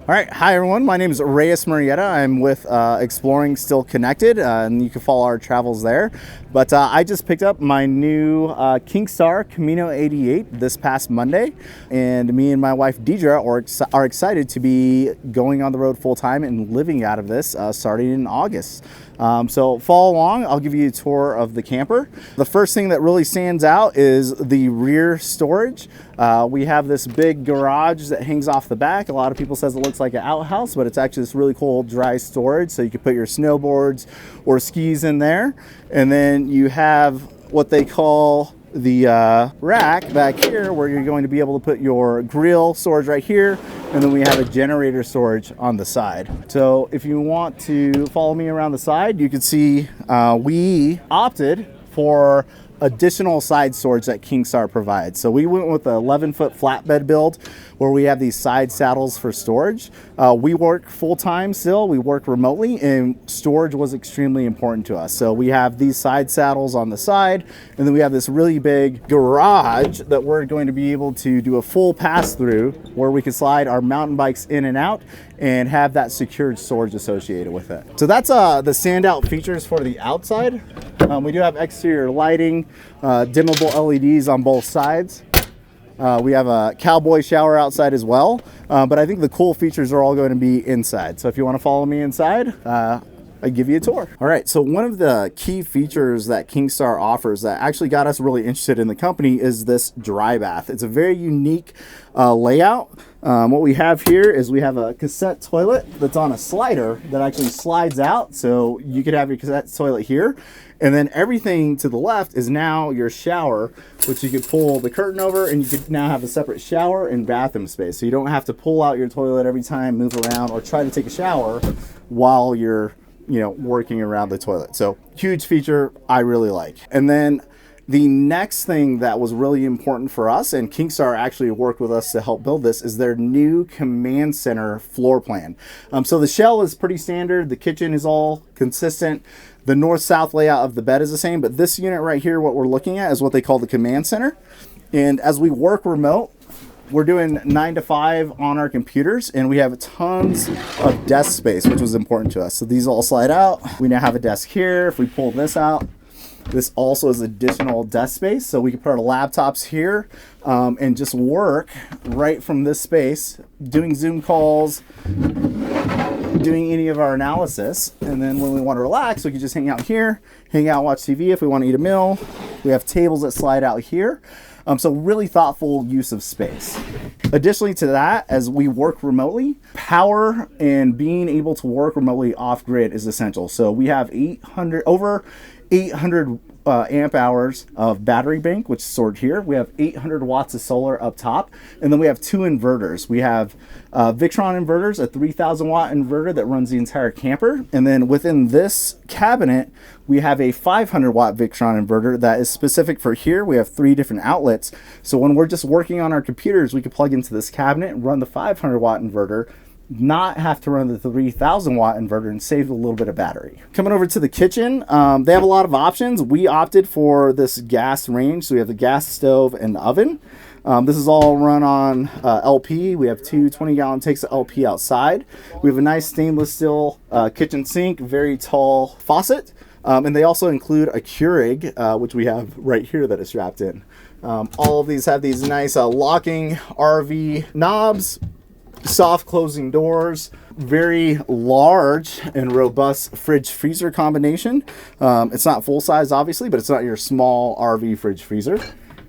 All right, hi everyone. My name is Reyes Murrieta. I'm with Exploring Still Connected, and you can follow our travels there. But I just picked up my new Kingstar Camino 88 this past Monday, and me and my wife Deidre are excited to be going on the road full time and living out of this starting in August. So follow along. I'll give you a tour of the camper. The first thing that really stands out is the rear storage. We have this big garage that hangs off the back. A lot of people says it looks like an outhouse, but it's actually this really cool dry storage. So you can put your snowboards or skis in there. And then you have what they call the rack back here, where you're going to be able to put your grill storage right here, and then we have a generator storage on the side. So if you want to follow me around the side, you can see we opted for additional side storage that Kingstar provides. So we went with the 11-foot flatbed build where we have these side saddles for storage. We work full-time still, we work remotely, and storage was extremely important to us. So we have these side saddles on the side, and then we have this really big garage that we're going to be able to do a full pass-through where we can slide our mountain bikes in and out and have that secured storage associated with it. So that's the standout features for the outside. We do have exterior lighting, dimmable LEDs on both sides. We have a cowboy shower outside as well, but I think the cool features are all going to be inside. So if you want to follow me inside, I give you a tour. All right, so one of the key features that Kingstar offers that actually got us really interested in the company is this dry bath. It's a very unique layout. What we have here is we have a cassette toilet that's on a slider that actually slides out. So you could have your cassette toilet here. And then everything to the left is now your shower, which you could pull the curtain over, and you could now have a separate shower and bathroom space. So you don't have to pull out your toilet every time, move around, or try to take a shower while you're working around the toilet. So huge feature I really like. And then the next thing that was really important for us, and Kingstar actually worked with us to help build this, is their new command center floor plan. So the shell is pretty standard. The kitchen is all consistent. The north-south layout of the bed is the same, but this unit right here, what we're looking at, is what they call the command center. And as we work remote, we're doing 9 to 5 on our computers, and we have tons of desk space, which was important to us. So these all slide out. We now have a desk here. If we pull this out, this also is additional desk space. So we can put our laptops here and just work right from this space, doing Zoom calls, doing any of our analysis. And then when we want to relax, we can just hang out here, hang out, watch TV. If we want to eat a meal, we have tables that slide out here. So really thoughtful use of space. Additionally to that, as we work remotely, power and being able to work remotely off grid is essential. So we have over 800 amp hours of battery bank, which is stored here. We have 800 watts of solar up top, and then we have 2 inverters. We have Victron inverters, a 3,000 watt inverter that runs the entire camper, and then within this cabinet we have a 500 watt Victron inverter that is specific for here. We have 3 different outlets, so when we're just working on our computers, we can plug into this cabinet and run the 500 watt inverter, not have to run the 3,000 watt inverter, and save a little bit of battery. Coming over to the kitchen, they have a lot of options. We opted for this gas range, so we have the gas stove and oven. This is all run on LP. We have 2 20-gallon tanks of LP outside. We have a nice stainless steel kitchen sink, very tall faucet, and they also include a Keurig, which we have right here that is strapped in. All of these have these nice locking RV knobs, soft closing doors, very large and robust fridge freezer combination. It's not full size obviously, but it's not your small RV fridge freezer.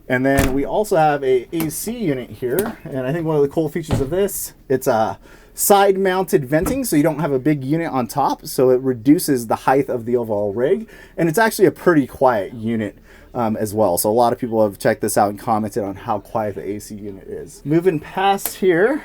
And then we also have a AC unit here, and I think one of the cool features of this, it's a side mounted venting, so you don't have a big unit on top, so it reduces the height of the overall rig, and it's actually a pretty quiet unit as well. So a lot of people have checked this out and commented on how quiet the AC unit is. Moving past here,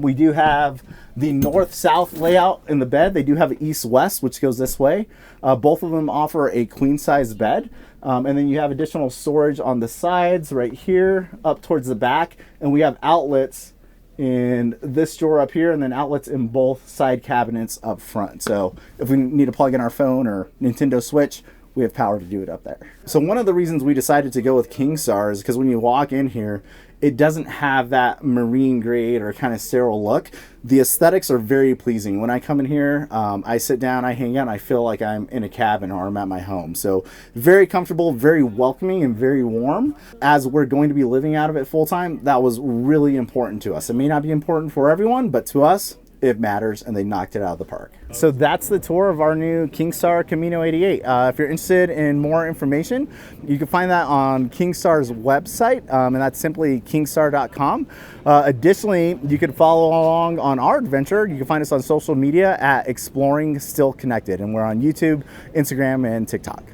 we do have the north-south layout in the bed. They do have an east-west, which goes this way. Both of them offer a queen-size bed. And then you have additional storage on the sides right here, up towards the back. And we have outlets in this drawer up here, and then outlets in both side cabinets up front. So if we need to plug in our phone or Nintendo Switch, we have power to do it up there. So one of the reasons we decided to go with Kingstar is because when you walk in here, it doesn't have that marine grade or kind of sterile look. The aesthetics are very pleasing. When I come in here, I sit down, I hang out, and I feel like I'm in a cabin or I'm at my home. So very comfortable, very welcoming, and very warm. As we're going to be living out of it full time, that was really important to us. It may not be important for everyone, but to us, it matters, and they knocked it out of the park. So that's the tour of our new Kingstar Camino 88. If you're interested in more information, you can find that on Kingstar's website, and that's simply kingstar.com. Additionally, you can follow along on our adventure. You can find us on social media at Exploring Still Connected, and we're on YouTube, Instagram, and TikTok.